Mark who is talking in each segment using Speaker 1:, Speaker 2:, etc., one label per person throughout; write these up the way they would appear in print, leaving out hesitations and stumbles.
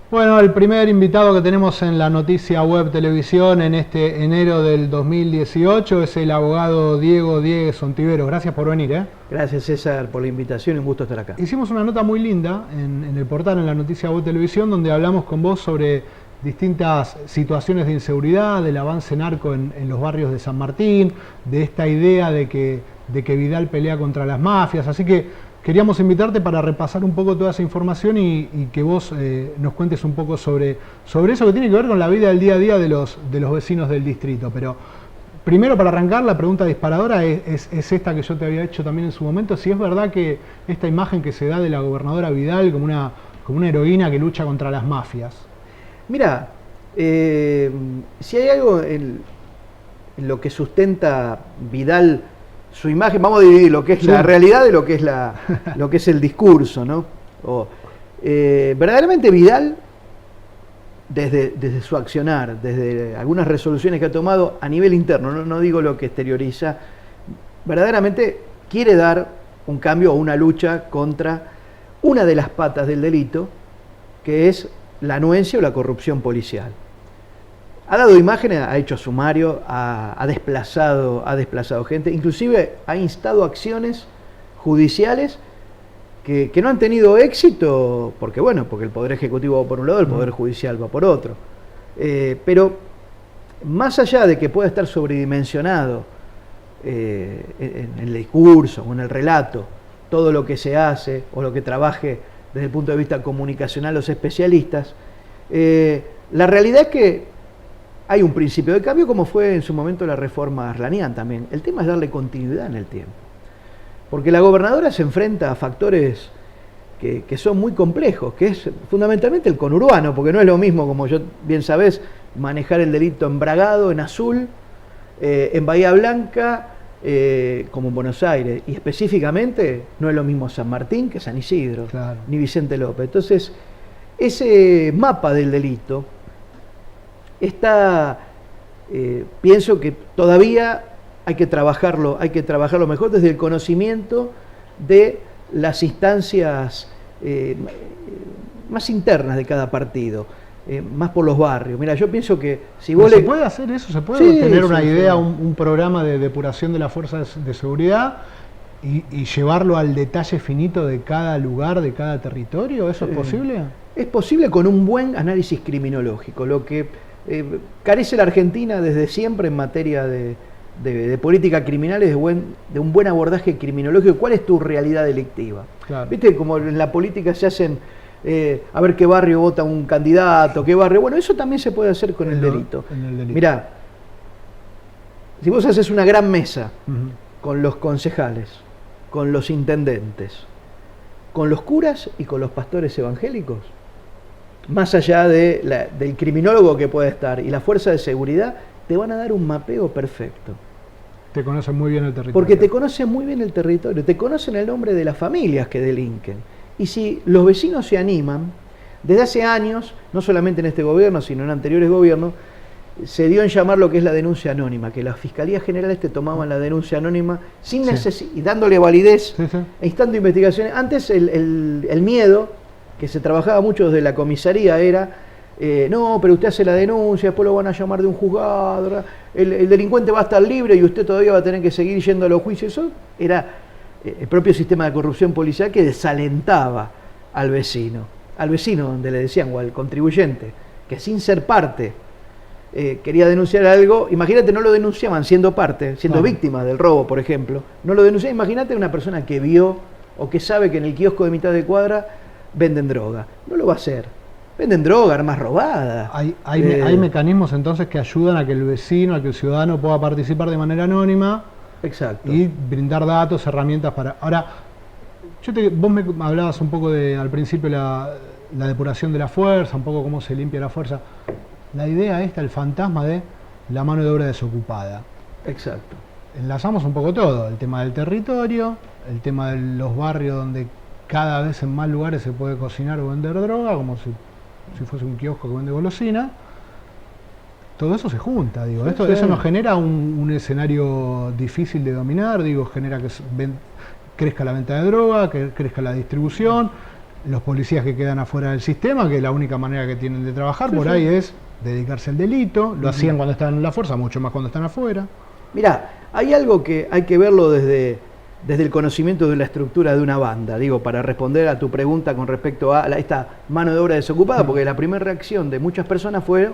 Speaker 1: Bueno, el primer invitado que tenemos en la Noticia Web Televisión en este enero del 2018 es el abogado Diego Diegues Ontiveros. Gracias por venir.
Speaker 2: Gracias, César, por la invitación y un gusto estar acá.
Speaker 1: Hicimos una nota muy linda en el portal, en la Noticia Web Televisión, donde hablamos con vos sobre distintas situaciones de inseguridad, del avance narco en los barrios de San Martín, de esta idea de que Vidal pelea contra las mafias. Así que queríamos invitarte para repasar un poco toda esa información y que vos nos cuentes un poco sobre eso que tiene que ver con la vida del día a día de los vecinos del distrito. Pero primero, para arrancar, la pregunta disparadora es esta que yo te había hecho también en su momento: si es verdad que esta imagen que se da de la gobernadora Vidal como una heroína que lucha contra las mafias.
Speaker 2: Mira, si hay algo en lo que sustenta Vidal su imagen, vamos a dividir lo que es la realidad de lo que es lo que es el discurso, ¿no? Verdaderamente Vidal, desde su accionar, desde algunas resoluciones que ha tomado a nivel interno, no digo lo que exterioriza, verdaderamente quiere dar un cambio o una lucha contra una de las patas del delito, que es la anuencia o la corrupción policial. Ha dado imágenes, ha hecho sumario, ha desplazado gente, inclusive ha instado acciones judiciales que no han tenido éxito, porque el Poder Ejecutivo va por un lado, el Poder Judicial va por otro. Pero más allá de que pueda estar sobredimensionado en el discurso o en el relato todo lo que se hace o lo que trabaje desde el punto de vista comunicacional los especialistas, la realidad es que hay un principio de cambio, como fue en su momento la reforma Arlanian también. El tema es darle continuidad en el tiempo. Porque la gobernadora se enfrenta a factores que son muy complejos, que es fundamentalmente el conurbano, porque no es lo mismo, como yo bien sabés, manejar el delito en Bragado, en Azul, en Bahía Blanca, como en Buenos Aires. Y específicamente no es lo mismo San Martín que San Isidro, claro, ni Vicente López. Entonces, ese mapa del delito pienso que todavía hay que trabajarlo mejor desde el conocimiento de las instancias más internas de cada partido, más por los barrios. Mira, yo pienso que si vos
Speaker 1: ¿Se puede hacer eso? ¿Se puede tener una idea, un programa de depuración de las fuerzas de seguridad y llevarlo al detalle finito de cada lugar, de cada territorio? ¿Eso es posible?
Speaker 2: Es posible con un buen análisis criminológico, lo que carece la Argentina desde siempre en materia de política criminal, es de un buen abordaje criminológico. ¿Cuál es tu realidad delictiva? Claro. ¿Viste? Como en la política se hacen, a ver qué barrio vota un candidato, qué barrio. Bueno, eso también se puede hacer con el delito. Mirá, si vos haces una gran mesa con los concejales, con los intendentes, con los curas y con los pastores evangélicos, más allá del criminólogo que puede estar y la fuerza de seguridad, te van a dar un mapeo perfecto.
Speaker 1: Te conocen muy bien el territorio.
Speaker 2: Porque te conocen muy bien el territorio, te conocen el nombre de las familias que delinquen. Y si los vecinos se animan, desde hace años, no solamente en este gobierno, sino en anteriores gobiernos, se dio en llamar lo que es la denuncia anónima, que las fiscalías generales te tomaban la denuncia anónima sin y dándole validez e instando investigaciones. Antes el miedo que se trabajaba mucho desde la comisaría era, no, pero usted hace la denuncia, después lo van a llamar de un juzgado, el delincuente va a estar libre y usted todavía va a tener que seguir yendo a los juicios. Eso era el propio sistema de corrupción policial que desalentaba al vecino donde le decían, o al contribuyente, que sin ser parte quería denunciar algo. Imagínate, no lo denunciaban siendo parte, siendo víctima del robo, por ejemplo, no lo denunciaban. Imagínate una persona que vio o que sabe que en el kiosco de mitad de cuadra venden droga, no lo va a hacer. Venden droga, armas robadas.
Speaker 1: Hay mecanismos entonces que ayudan a que el vecino, a que el ciudadano pueda participar de manera anónima.
Speaker 2: Exacto.
Speaker 1: Y brindar datos, herramientas para... Ahora, vos me hablabas un poco al principio la depuración de la fuerza, un poco cómo se limpia la fuerza. La idea el fantasma de la mano de obra desocupada.
Speaker 2: Exacto.
Speaker 1: Enlazamos un poco todo, el tema del territorio, el tema de los barrios donde cada vez en más lugares se puede cocinar o vender droga, como si fuese un kiosco que vende golosina. Todo eso se junta, digo. Eso nos genera un escenario difícil de dominar, digo, genera que crezca la venta de droga, que crezca la distribución. los policías que quedan afuera del sistema, que la única manera que tienen de trabajar por ahí es dedicarse al delito. Lo hacían cuando estaban en la fuerza, mucho más cuando están afuera.
Speaker 2: Mirá, hay algo que hay que verlo desde el conocimiento de la estructura de una banda, digo, para responder a tu pregunta con respecto a esta mano de obra desocupada, porque la primera reacción de muchas personas fue,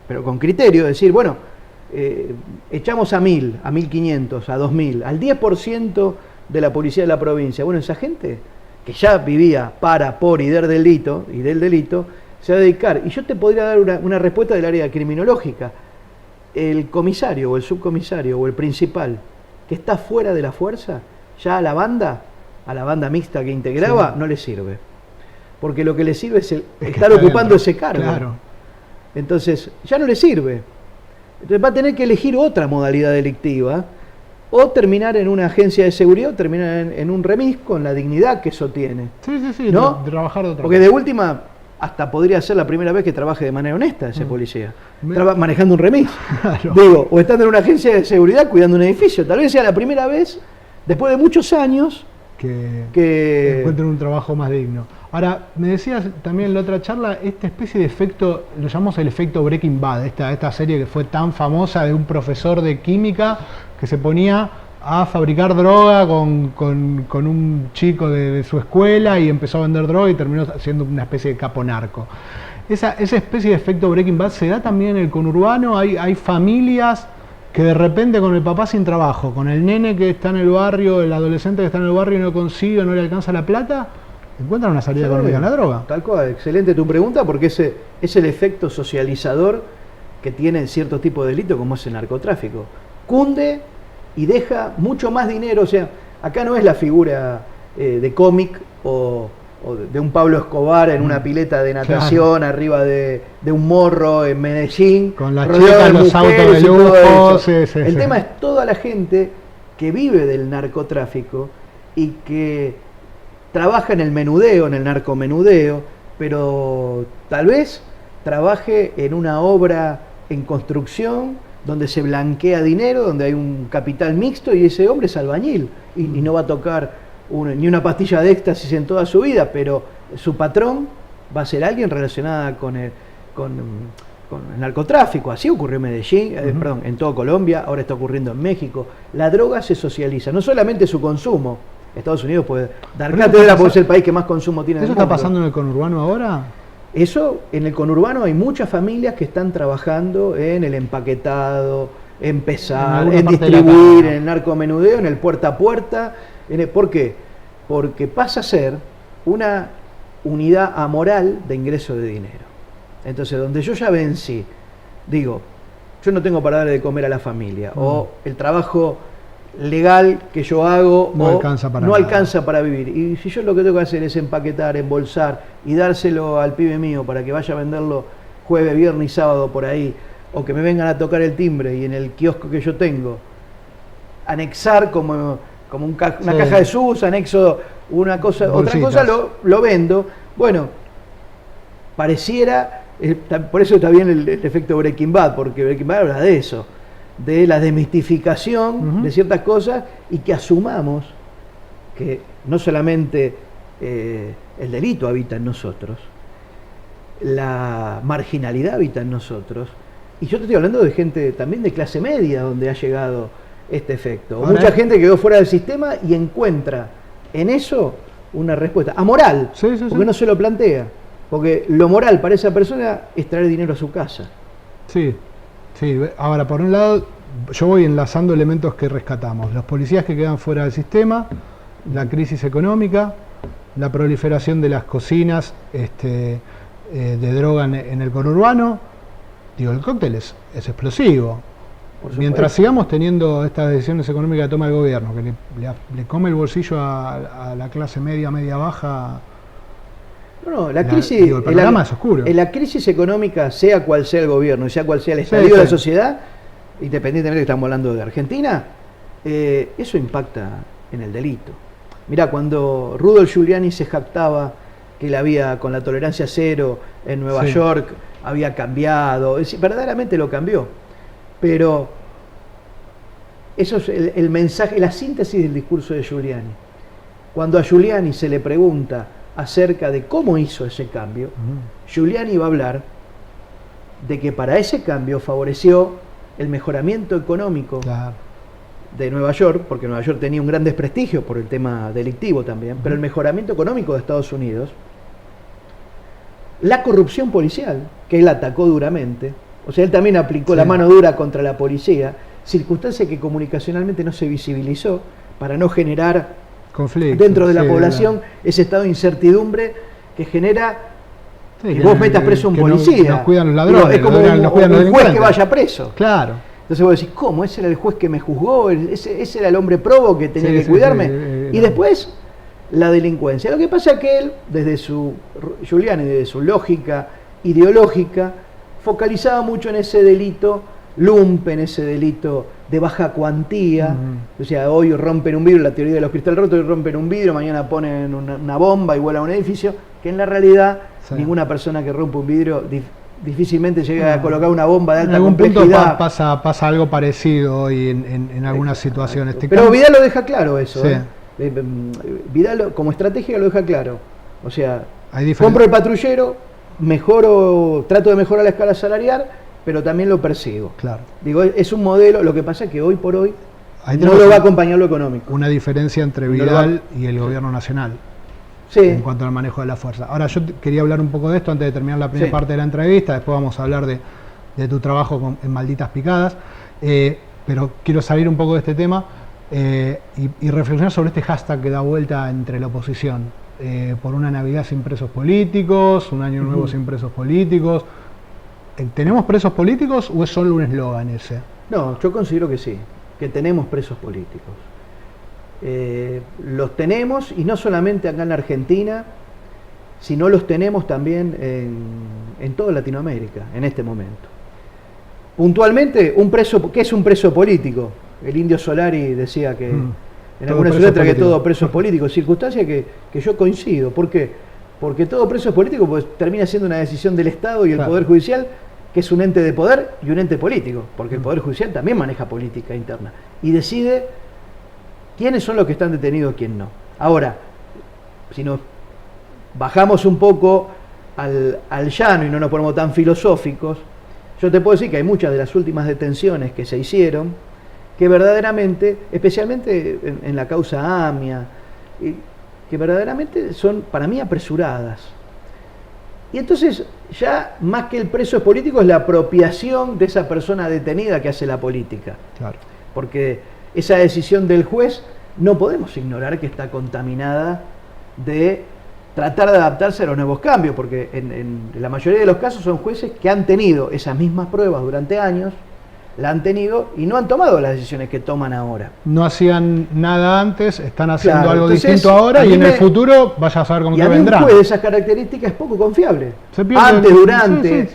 Speaker 2: pero con criterio, decir, bueno, echamos a 1.000, a 1.500, a 2.000, al 10% de la policía de la provincia. Bueno, esa gente que ya vivía por y del delito, se va a dedicar. Y yo te podría dar una respuesta del área criminológica. El comisario o el subcomisario o el principal que está fuera de la fuerza, ya a la banda mixta que integraba, no le sirve. Porque lo que le sirve es estar ocupando ese cargo.
Speaker 1: Claro.
Speaker 2: Entonces, ya no le sirve. Entonces va a tener que elegir otra modalidad delictiva, o terminar en una agencia de seguridad, o terminar en un remis con la dignidad que eso tiene.
Speaker 1: Sí,
Speaker 2: ¿no?
Speaker 1: Trabajar de otra
Speaker 2: Porque de última, hasta podría ser la primera vez que trabaje de manera honesta ese policía. Manejando un remis.
Speaker 1: Claro.
Speaker 2: Digo, o estando en una agencia de seguridad cuidando un edificio. Tal vez sea la primera vez, después de muchos años, que
Speaker 1: encuentren un trabajo más digno. Ahora, me decías también en la otra charla, esta especie de efecto, lo llamamos el efecto Breaking Bad, esta serie que fue tan famosa de un profesor de química que se ponía a fabricar droga con un chico de su escuela y empezó a vender droga y terminó siendo una especie de capo narco. Esa especie de efecto Breaking Bad se da también en el conurbano. Hay familias que de repente con el papá sin trabajo, con el nene que está en el barrio, el adolescente que está en el barrio y no consigue, no le alcanza la plata, encuentran una salida económica en la droga.
Speaker 2: Tal cual, excelente tu pregunta, porque ese es el efecto socializador que tiene cierto tipo de delito como es el narcotráfico. Cunde y deja mucho más dinero. O sea, acá no es la figura de cómic o de un Pablo Escobar en una pileta de natación, claro, arriba de un morro en Medellín,
Speaker 1: con la chica, los autos de lujo.
Speaker 2: El tema es toda la gente que vive del narcotráfico y que trabaja en el menudeo, en el narcomenudeo, pero tal vez trabaje en una obra en construcción donde se blanquea dinero, donde hay un capital mixto y ese hombre es albañil y no va a tocar ni una pastilla de éxtasis en toda su vida, pero su patrón va a ser alguien relacionada con el narcotráfico. Así ocurrió en Medellín, perdón, en toda Colombia, ahora está ocurriendo en México. La droga se socializa, no solamente su consumo. Estados Unidos puede dar cátedra porque es el país que más consumo tiene del mundo.
Speaker 1: ¿Eso está pasando en el conurbano ahora?
Speaker 2: Eso, en el conurbano hay muchas familias que están trabajando en el empaquetado, en pesar, en distribuir, en el narcomenudeo, en el puerta a puerta. ¿Por qué? Porque pasa a ser una unidad amoral de ingreso de dinero. Entonces, donde yo ya vencí, digo, yo no tengo para darle de comer a la familia, o el trabajo legal que yo hago
Speaker 1: no alcanza para
Speaker 2: vivir. Y si yo lo que tengo que hacer es empaquetar, embolsar y dárselo al pibe mío para que vaya a venderlo jueves, viernes y sábado por ahí, o que me vengan a tocar el timbre y en el kiosco que yo tengo, anexar como una caja de sus, anexo una cosa, bolsitas. Otra cosa lo vendo. Bueno, pareciera, por eso está bien el efecto Breaking Bad, porque Breaking Bad habla de eso, de la desmistificación de ciertas cosas y que asumamos que no solamente el delito habita en nosotros, la marginalidad habita en nosotros, y yo te estoy hablando de gente también de clase media donde ha llegado este efecto. Mucha gente quedó fuera del sistema y encuentra en eso una respuesta amoral, porque no se lo plantea, porque lo moral para esa persona es traer dinero a su casa.
Speaker 1: Sí. Ahora, por un lado, yo voy enlazando elementos que rescatamos. Los policías que quedan fuera del sistema, la crisis económica, la proliferación de las cocinas de droga en el conurbano. Digo, el cóctel es explosivo. Mientras sigamos teniendo estas decisiones económicas que toma el gobierno, que le come el bolsillo a la clase media, media baja.
Speaker 2: No, la crisis, el
Speaker 1: panorama es oscuro.
Speaker 2: En la crisis económica, sea cual sea el gobierno, sea cual sea el estadio de la sociedad, independientemente de que estamos hablando de Argentina, eso impacta en el delito. Mirá, cuando Rudolph Giuliani se jactaba que él había, con la tolerancia cero en Nueva York, había cambiado, verdaderamente lo cambió. Pero eso es el mensaje, la síntesis del discurso de Giuliani. Cuando a Giuliani se le pregunta acerca de cómo hizo ese cambio, Giuliani va a hablar de que para ese cambio favoreció el mejoramiento económico de Nueva York, porque Nueva York tenía un gran desprestigio por el tema delictivo también, pero el mejoramiento económico de Estados Unidos, la corrupción policial, que él atacó duramente, o sea, él también aplicó la mano dura contra la policía, circunstancia que comunicacionalmente no se visibilizó para no generar conflicto dentro de la población, ese estado de incertidumbre que genera que vos metas preso a un policía.
Speaker 1: Nos cuidan los ladrones,
Speaker 2: es como un juez que vaya preso.
Speaker 1: Claro.
Speaker 2: Entonces vos decís, ¿cómo? Ese era el juez que me juzgó, ese era el hombre probo que tenía que cuidarme. Y después, la delincuencia. Lo que pasa es que él, Giuliani, desde su lógica ideológica, focalizaba mucho en ese delito lumpen, ese delito de baja cuantía. O sea, hoy rompen un vidrio, la teoría de los cristales rotos, hoy rompen un vidrio, mañana ponen una bomba y vuelan a un edificio, que en la realidad ninguna persona que rompe un vidrio difícilmente llega a colocar una bomba de alta complejidad. En algún punto
Speaker 1: pasa algo parecido hoy en algunas situaciones.
Speaker 2: Pero Vidal lo deja claro eso. Vidal como estrategia lo deja claro. O sea, compro el patrullero, trato de mejorar la escala salarial, pero también lo persigo.
Speaker 1: Claro.
Speaker 2: Digo, es un modelo, lo que pasa es que hoy por hoy no lo va a acompañar lo económico.
Speaker 1: Una diferencia entre Vidal y el gobierno nacional. En cuanto al manejo de la fuerza. Ahora yo quería hablar un poco de esto antes de terminar la primera parte de la entrevista, después vamos a hablar de tu trabajo en Malditas Picadas, pero quiero salir un poco de este tema y reflexionar sobre este hashtag que da vuelta entre la oposición, por una Navidad sin presos políticos, un año nuevo sin presos políticos. ¿Tenemos presos políticos o es solo un eslogan ese?
Speaker 2: No, yo considero que sí, que tenemos presos políticos. Los tenemos, y no solamente acá en la Argentina, sino los tenemos también en toda Latinoamérica en este momento. Puntualmente, ¿qué es un preso político? El Indio Solari decía que en alguna su letra que todo preso es político, circunstancia que yo coincido. ¿Por qué? Porque todo preso es político, pues termina siendo una decisión del Estado y el Poder Judicial, que es un ente de poder y un ente político, porque el Poder Judicial también maneja política interna y decide quiénes son los que están detenidos y quién no. Ahora, si nos bajamos un poco al llano y no nos ponemos tan filosóficos, yo te puedo decir que hay muchas de las últimas detenciones que se hicieron que verdaderamente, especialmente en la causa AMIA, que verdaderamente son para mí apresuradas. Y entonces ya más que el preso político es la apropiación de esa persona detenida que hace la política.
Speaker 1: Claro.
Speaker 2: Porque esa decisión del juez no podemos ignorar que está contaminada de tratar de adaptarse a los nuevos cambios, porque en la mayoría de los casos son jueces que han tenido esas mismas pruebas durante años, la han tenido y no han tomado las decisiones que toman ahora.
Speaker 1: No hacían nada antes, están haciendo algo distinto ahora y en el futuro vaya a saber cómo te vendrá.
Speaker 2: Y a mí un juez de esas características es poco confiable. Antes, durante...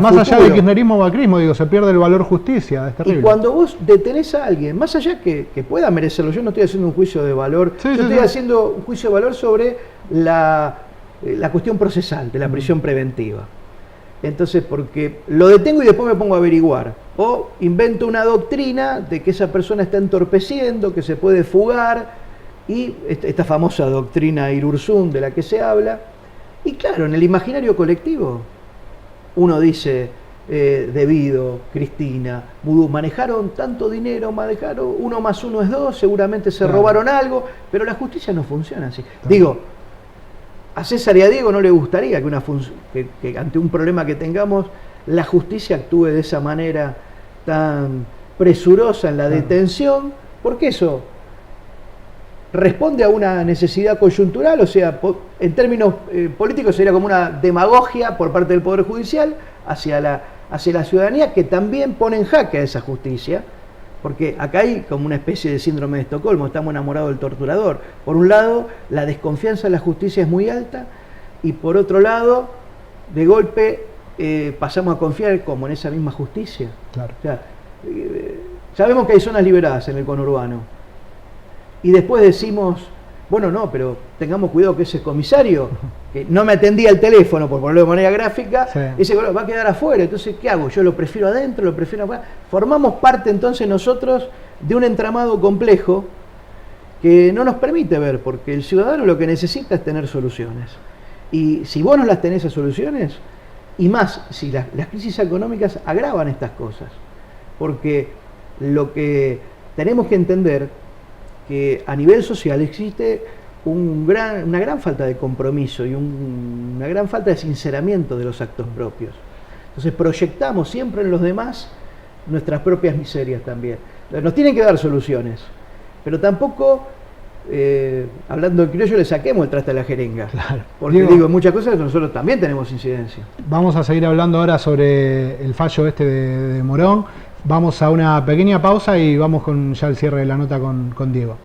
Speaker 1: más allá del kirchnerismo o macrismo, digo, se pierde el valor justicia, es terrible.
Speaker 2: Y cuando vos detenés a alguien, más allá que pueda merecerlo, yo no estoy haciendo un juicio de valor, yo estoy haciendo un juicio de valor sobre la cuestión procesal de la prisión preventiva. Entonces, porque lo detengo y después me pongo a averiguar. O invento una doctrina de que esa persona está entorpeciendo, que se puede fugar, y esta famosa doctrina Irurzun de la que se habla. Y claro, en el imaginario colectivo, uno dice, Devido, Cristina, Vudú, manejaron tanto dinero, manejaron 1 más 1 es 2, seguramente se robaron algo, pero la justicia no funciona así. Digo, a César y a Diego no le gustaría que ante un problema que tengamos, la justicia actúe de esa manera tan presurosa en la detención, porque eso responde a una necesidad coyuntural, o sea, en términos políticos sería como una demagogia por parte del Poder Judicial hacia la ciudadanía, que también pone en jaque a esa justicia, porque acá hay como una especie de síndrome de Estocolmo, estamos enamorados del torturador. Por un lado, la desconfianza en la justicia es muy alta, y por otro lado, de golpe pasamos a confiar como en esa misma justicia.
Speaker 1: Claro.
Speaker 2: O sea, sabemos que hay zonas liberadas en el conurbano, y después decimos, bueno, no, pero tengamos cuidado que ese comisario, que no me atendía el teléfono, por ponerlo de manera gráfica, ese va a quedar afuera. Entonces, ¿qué hago? Yo lo prefiero adentro, lo prefiero afuera. Formamos parte entonces nosotros de un entramado complejo que no nos permite ver, porque el ciudadano lo que necesita es tener soluciones. Y si vos no las tenés esas soluciones, y más si las crisis económicas agravan estas cosas, porque lo que tenemos que entender que a nivel social existe una gran falta de compromiso y una gran falta de sinceramiento de los actos propios. Entonces proyectamos siempre en los demás nuestras propias miserias también. Nos tienen que dar soluciones, pero tampoco, hablando en criollo, le saquemos el traste a la jeringa.
Speaker 1: Claro.
Speaker 2: Porque digo, en muchas cosas nosotros también tenemos incidencia.
Speaker 1: Vamos a seguir hablando ahora sobre el fallo este de Morón. Vamos a una pequeña pausa y vamos con ya el cierre de la nota con Diego.